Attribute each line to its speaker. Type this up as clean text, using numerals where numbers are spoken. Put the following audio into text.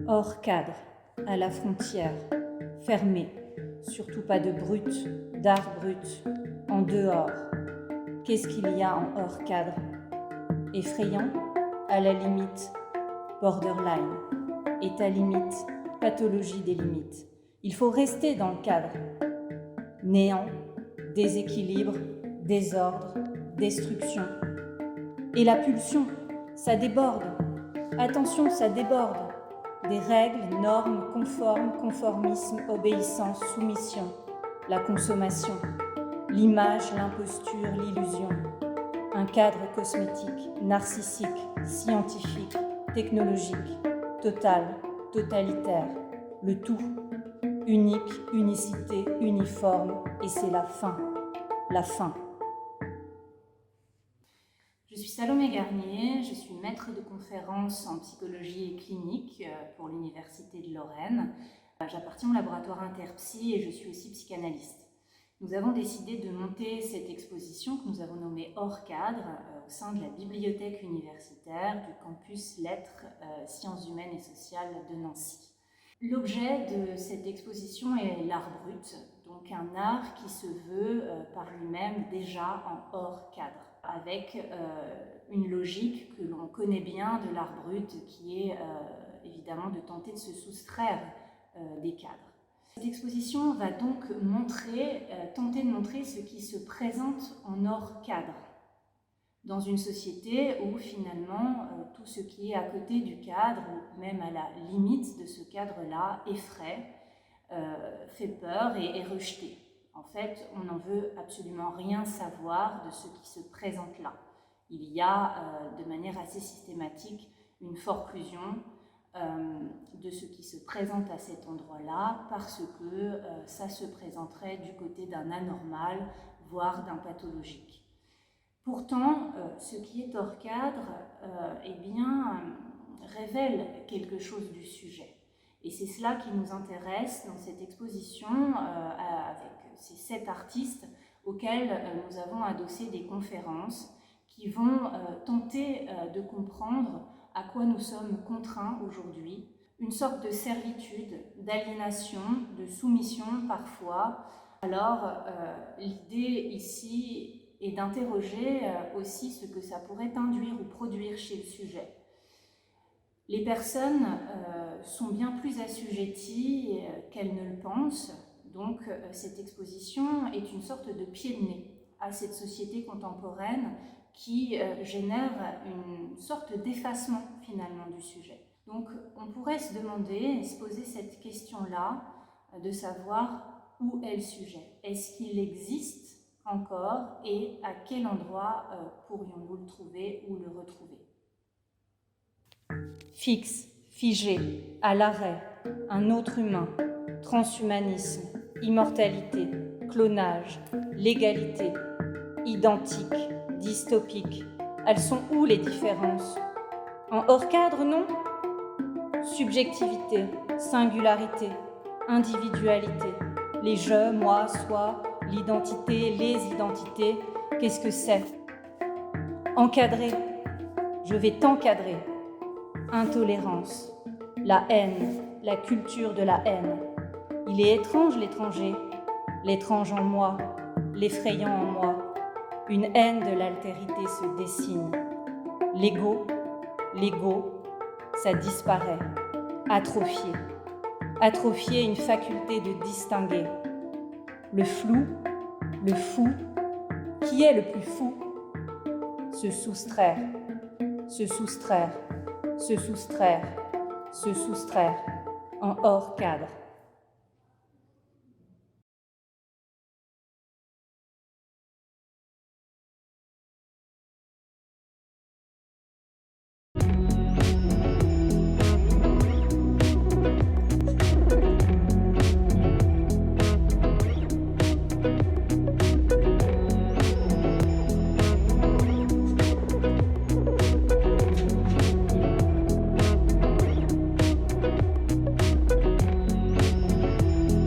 Speaker 1: hors cadre, à la frontière, fermé, surtout pas de brut, d'art brut, en dehors. Qu'est-ce qu'il y a en hors cadre? Effrayant, à la limite, borderline, état limite, pathologie des limites. Il faut rester dans le cadre. Néant, déséquilibre, désordre, destruction. Et la pulsion, ça déborde. Attention, ça déborde. Des règles, normes, conformes, conformisme, obéissance, soumission. La consommation, l'image, l'imposture, l'illusion. Un cadre cosmétique, narcissique, scientifique, technologique, total, totalitaire. Le tout, unique, unicité, uniforme, et c'est la fin. La fin.
Speaker 2: Je suis Salomé Garnier, je suis maître de conférences en psychologie clinique pour l'Université de Lorraine. J'appartiens au laboratoire Interpsy et je suis aussi psychanalyste. Nous avons décidé de monter cette exposition que nous avons nommée Hors cadre au sein de la bibliothèque universitaire du campus Lettres, Sciences humaines et sociales de Nancy. L'objet de cette exposition est l'art brut, donc un art qui se veut par lui-même déjà en hors cadre, avec une logique que l'on connaît bien de l'art brut qui est évidemment de tenter de se soustraire des cadres. Cette exposition va donc tenter de montrer ce qui se présente en hors cadre, dans une société où finalement tout ce qui est à côté du cadre, ou même à la limite de ce cadre-là, effraie, fait peur et est rejeté. En fait, on n'en veut absolument rien savoir de ce qui se présente là. Il y a de manière assez systématique une forclusion de ce qui se présente à cet endroit-là parce que ça se présenterait du côté d'un anormal, voire d'un pathologique. Pourtant, ce qui est hors cadre révèle quelque chose du sujet. Et c'est cela qui nous intéresse dans cette exposition avec ces 7 artistes auxquels nous avons adossé des conférences qui vont tenter de comprendre à quoi nous sommes contraints aujourd'hui, une sorte de servitude, d'aliénation, de soumission parfois. Alors, l'idée ici est d'interroger aussi ce que ça pourrait induire ou produire chez le sujet. Les personnes sont bien plus assujetties qu'elles ne le pensent, donc cette exposition est une sorte de pied de nez à cette société contemporaine qui génère une sorte d'effacement finalement du sujet. Donc on pourrait se demander, se poser cette question-là, de savoir où est le sujet. Est-ce qu'il existe encore et à quel endroit pourrions-nous le trouver ou le retrouver?
Speaker 1: Fixe, figé, à l'arrêt, un autre humain, transhumanisme, immortalité, clonage, légalité, identique, dystopique. Elles sont où les différences? En hors cadre, non? Subjectivité, singularité, individualité, les je, moi, soi, l'identité, les identités, qu'est-ce que c'est? Encadrer, je vais t'encadrer. Intolérance, la haine, la culture de la haine. Il est étrange l'étranger, l'étrange en moi, l'effrayant en moi. Une haine de l'altérité se dessine. L'ego, ça disparaît, atrophié. Atrophié une faculté de distinguer. Le flou, le fou, qui est le plus fou? Se soustraire, se soustraire, se soustraire, se soustraire, en hors cadre.